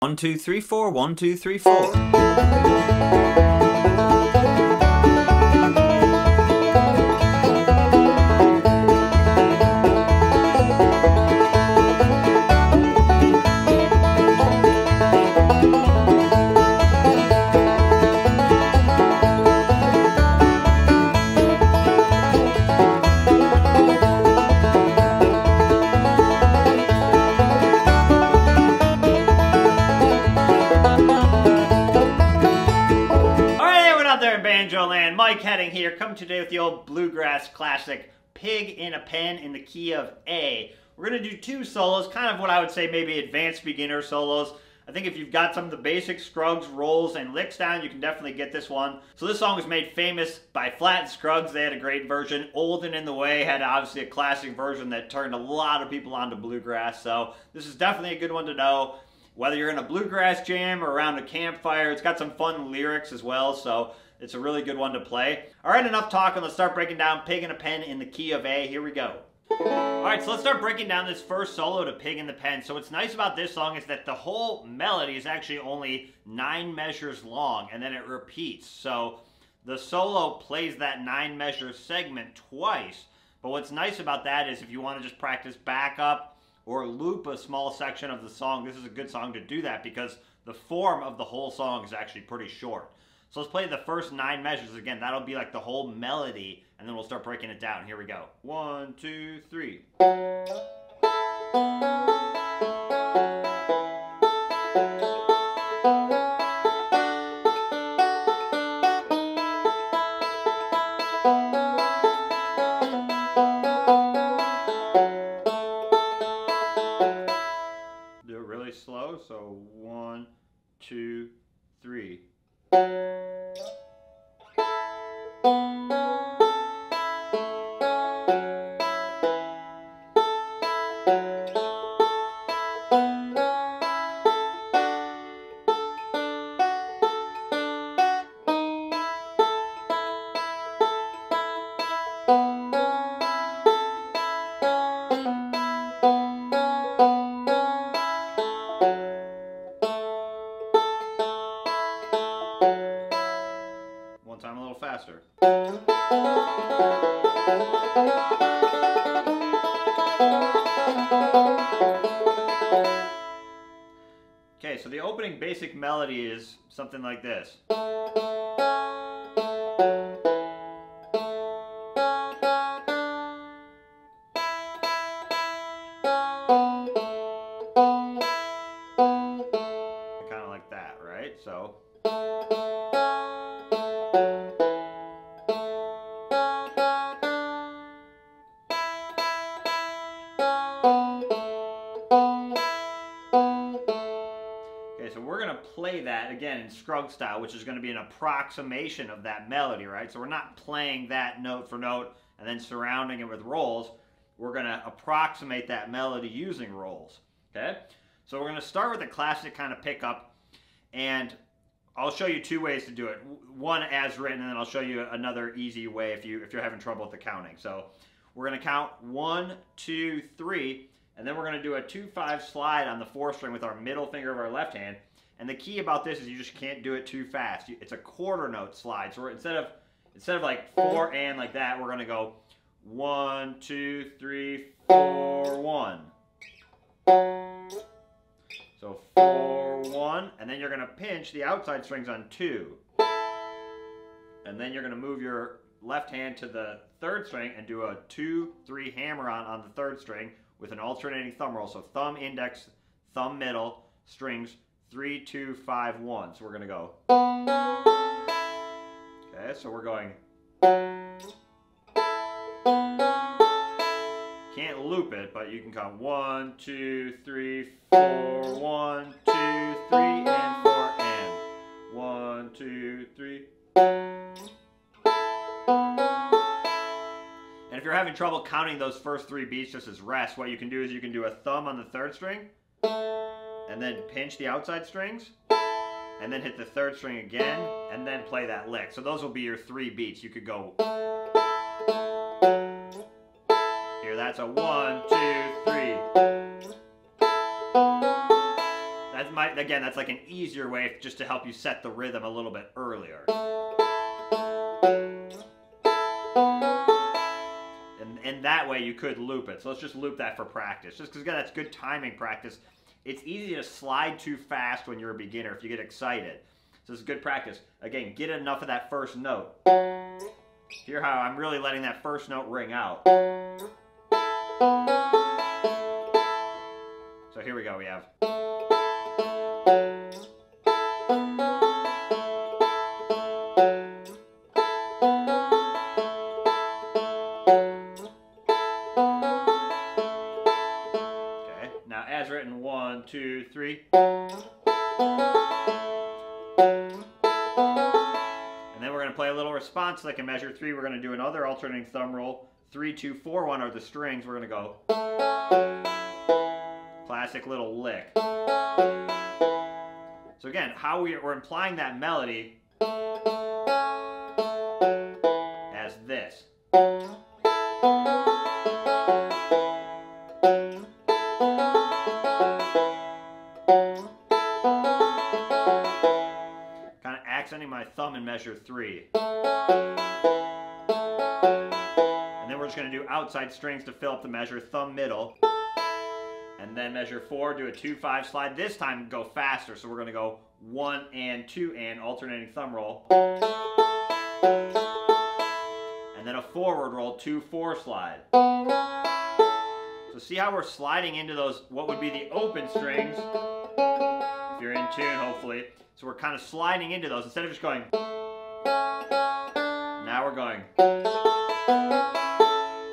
1, 2, 3, 4, 1, 2, 3, 4. Banjo land, Mike Heading here, coming today with the old Bluegrass classic, Pig in a Pen in the key of A. We're going to do two solos, kind of what I would say maybe advanced beginner solos. I think if you've got some of the basic Scruggs, rolls, and licks down, you can definitely get this one. So this song was made famous by Flat and Scruggs. They had a great version. Old and in the Way had obviously a classic version that turned a lot of people onto Bluegrass. So this is definitely a good one to know. Whether you're in a Bluegrass jam or around a campfire, it's got some fun lyrics as well, so it's a really good one to play. All right, enough talking. Let's start breaking down Pig in a Pen in the key of A. Here we go. All right, so let's start breaking down this first solo to Pig in the Pen. So what's nice about this song is that the whole melody is actually only 9 measures long, and then it repeats. So the solo plays that 9 measure segment twice. But what's nice about that is if you want to just practice backup or loop a small section of the song, this is a good song to do that because the form of the whole song is actually pretty short. So let's play the first 9 measures again. That'll be like the whole melody, and then we'll start breaking it down. Here we go. 1, 2, 3. Do it really slow. So 1, 2, 3. One time a little faster. Okay, so the opening basic melody is something like this. Kind of like that, right? So so we're going to play that again in Scruggs style, which is going to be an approximation of that melody, right? So we're not playing that note for note and then surrounding it with rolls. We're going to approximate that melody using rolls, okay? So we're going to start with a classic kind of pickup, and I'll show you 2 ways to do it. One as written, and then I'll show you another easy way if you're having trouble with the counting. So we're going to count 1, 2, 3, and then we're going to do a 2-5 slide on the 4th string with our middle finger of our left hand. And the key about this is you just can't do it too fast. It's a quarter note slide. So instead of like 4 and like that, we're going to go 1, 2, 3, 4, 1. So 4, 1, and then you're going to pinch the outside strings on 2. And then you're going to move your left hand to the 3rd string and do a 2, 3 hammer on the 3rd string with an alternating thumb roll. So thumb, index, thumb, middle, strings 3, 2, 5, 1. So we're going to go. Okay, so we're going. Can't loop it, but you can count 1, 2, 3, 4, 1, 2, 3, and 4, and 1, 2, 3. And if you're having trouble counting those first 3 beats just as rest, what you can do is you can do a thumb on the 3rd string, and then pinch the outside strings, and then hit the 3rd string again, and then play that lick. So those will be your 3 beats. You could go. Here, that's a 1, 2, 3. again, that's like an easier way just to help you set the rhythm a little bit earlier. And that way you could loop it. So let's just loop that for practice. Just because, again, that's good timing practice. It's easy to slide too fast when you're a beginner if you get excited. So it's good practice. Again, get enough of that first note. Hear how I'm really letting that first note ring out. So here we go. We have... Now, as written, 1, 2, 3. And then we're going to play a little response like in measure 3. We're going to do another alternating thumb roll. 3, 2, 4, 1 are the strings. We're going to go. Classic little lick. So again, how we're implying that melody as this. Kind of accenting my thumb in measure 3. And then we're just going to do outside strings to fill up the measure, thumb middle. And then measure 4, do a 2-5 slide. This time go faster, so we're going to go 1 and 2 and alternating thumb roll. And then a forward roll, 2-4 slide. So see how we're sliding into those, what would be the open strings, if you're in tune, hopefully. So we're kind of sliding into those instead of just going. Now we're going.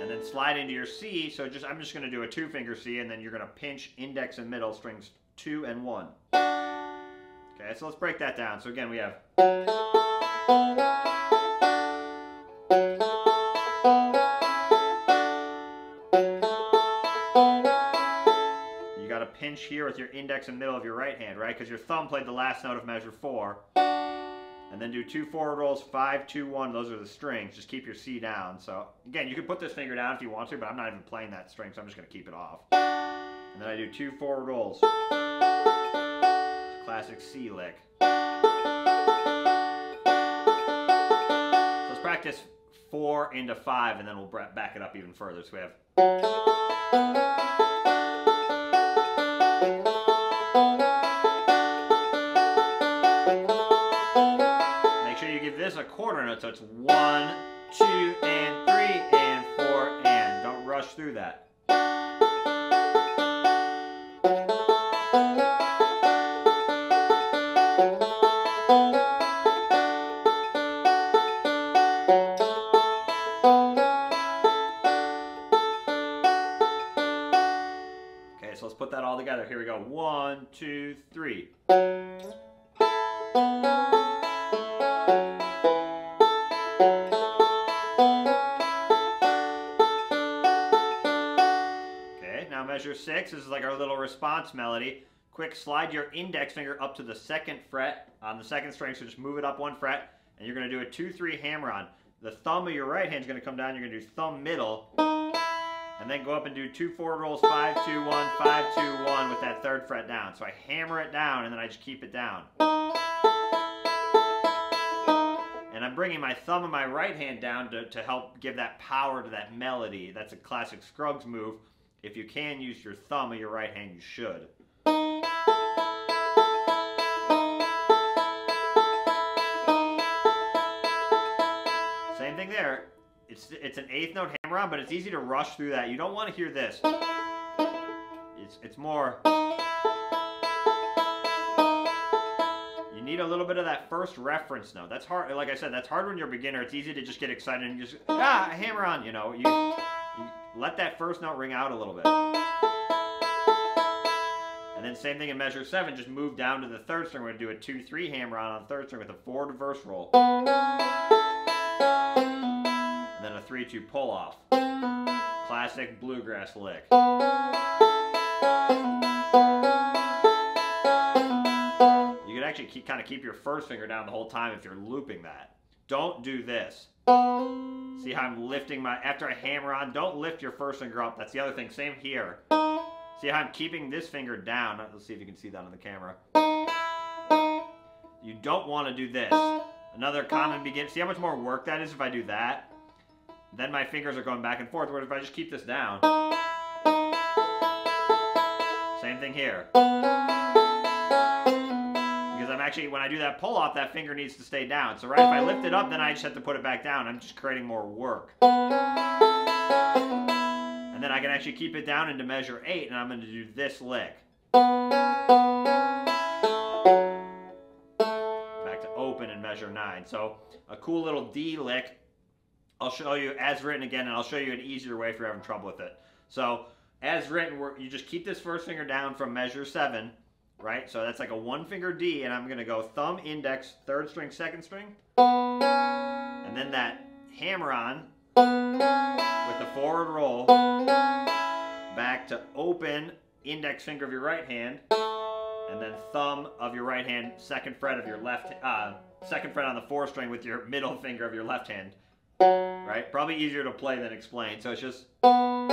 And then slide into your C. So I'm just going to do a 2-finger C, and then you're going to pinch index and middle strings 2 and 1. Okay, so let's break that down. So again, we have. You got to pinch here with your index and middle of your right hand, right? Because your thumb played the last note of measure 4. And then do 2 forward rolls, 5, 2, 1. Those are the strings. Just keep your C down. So again, you can put this finger down if you want to, but I'm not even playing that string, so I'm just going to keep it off. And then I do 2 forward rolls. Classic C lick. So let's practice 4 into 5, and then we'll back it up even further. So we have. This a quarter note, so it's 1, 2, and 3, and 4, and. Don't rush through that. Okay, so let's put that all together. Here we go. 1, 2, 3. Measure 6, this is like our little response melody. Quick slide your index finger up to the 2nd fret on the 2nd string, so just move it up 1 fret, and you're going to do a 2-3 hammer on. The thumb of your right hand is going to come down, you're going to do thumb middle, and then go up and do 2 forward rolls, 5, 2, 1, 5, 2, 1 with that 3rd fret down. So I hammer it down, and then I just keep it down. And I'm bringing my thumb and my right hand down to help give that power to that melody. That's a classic Scruggs move. If you can use your thumb or your right hand, you should. Same thing there. It's an 8th note hammer on, but it's easy to rush through that. You don't want to hear this. It's more. You need a little bit of that first reference note. That's hard. Like I said, that's hard when you're a beginner. It's easy to just get excited and just hammer on. You know, you let that first note ring out a little bit. And then same thing in measure 7, just move down to the 3rd string. We're going to do a 2-3 hammer on the 3rd string with a forward reverse roll. And then a 3-2 pull off. Classic bluegrass lick. You can actually kind of keep your first finger down the whole time if you're looping that. Don't do this. See how I'm lifting after I hammer on, don't lift your first finger up. That's the other thing. Same here. See how I'm keeping this finger down? Let's see if you can see that on the camera. You don't want to do this. Another common beginner. See how much more work that is if I do that? Then my fingers are going back and forth. Whereas if I just keep this down. Same thing here. Because I'm actually, when I do that pull off, that finger needs to stay down. So right, if I lift it up, then I just have to put it back down. I'm just creating more work. And then I can actually keep it down into measure 8, and I'm going to do this lick. Back to open in measure 9. So a cool little D lick. I'll show you as written again, and I'll show you an easier way if you're having trouble with it. So as written, you just keep this first finger down from measure 7, right? So that's like a 1-finger D, and I'm going to go thumb, index, 3rd string, 2nd string. And then that hammer on with the forward roll back to open, index finger of your right hand, and then thumb of your right hand, 2nd fret of your left, 2nd fret on the 4th string with your middle finger of your left hand. Right? Probably easier to play than explain. So it's just. And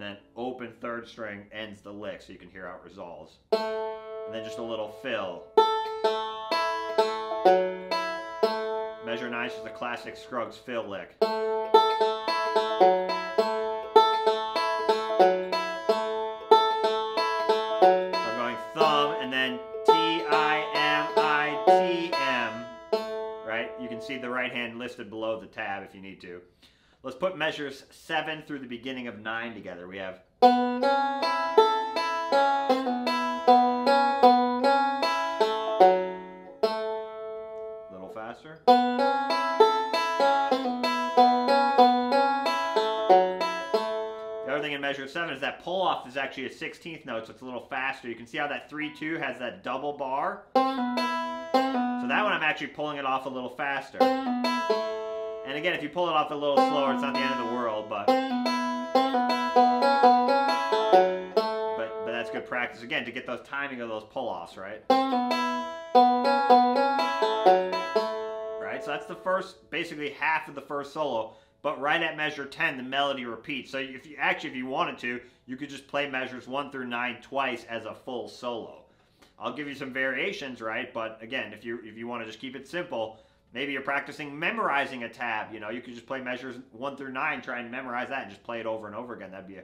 then open 3rd string ends the lick so you can hear how it resolves. And then just a little fill. Measure 9 is just a classic Scruggs fill lick. You can see the right hand listed below the tab if you need to. Let's put measures 7 through the beginning of 9 together. We have a little faster. The other thing in measure 7 is that pull off is actually a 16th note, so it's a little faster. You can see how that 3-2 has that double bar. So that one I'm actually pulling it off a little faster. And again, if you pull it off a little slower, it's not the end of the world, but that's good practice, again, to get those timing of those pull-offs, right? Right, so that's the first, basically half of the first solo, but right at measure 10, the melody repeats. So if you wanted to, you could just play measures 1 through 9 twice as a full solo. I'll give you some variations, right? But again, if you want to just keep it simple, maybe you're practicing memorizing a tab. You know, you could just play measures 1 through 9, try and memorize that, and just play it over and over again. That'd be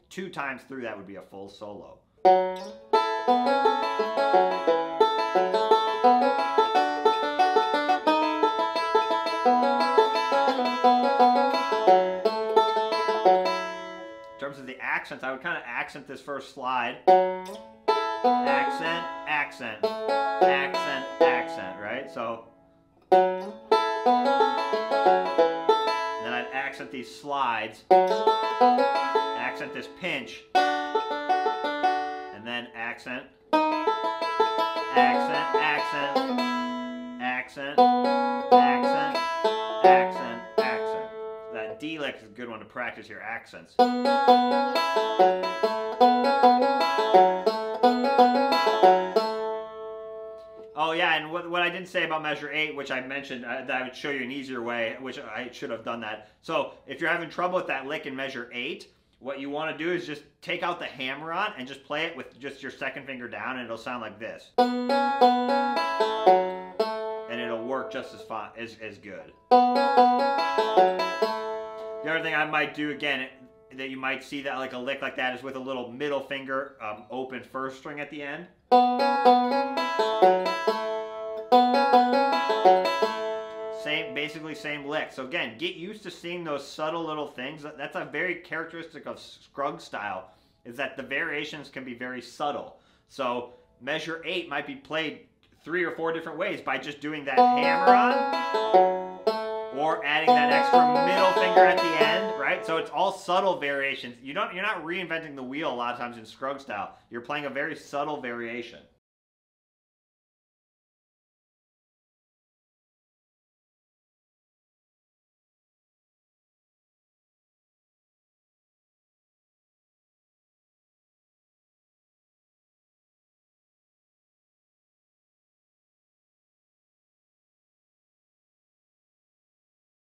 2 times through. That would be a full solo. In terms of the accents, I would kind of accent this first slide. Accent, accent, accent, accent, right? So then I'd accent these slides, accent this pinch, and then accent, accent, accent, accent, accent, accent, accent. So that D lick is a good one to practice your accents. Oh yeah, and what I didn't say about measure 8, which I mentioned, that I would show you an easier way, which I should have done that. So if you're having trouble with that lick in measure 8, what you want to do is just take out the hammer on and just play it with just your 2nd finger down, and it'll sound like this. And it'll work just as fine, as good. The other thing I might do, again, that you might see that like a lick like that is with a little middle finger open 1st string at the end. Basically same lick. So again, get used to seeing those subtle little things. That's a very characteristic of Scruggs style, is that the variations can be very subtle. So measure 8 might be played 3 or 4 different ways by just doing that hammer on, or adding that extra middle finger at the end, right? So it's all subtle variations. You're not reinventing the wheel a lot of times in Scruggs style. You're playing a very subtle variation.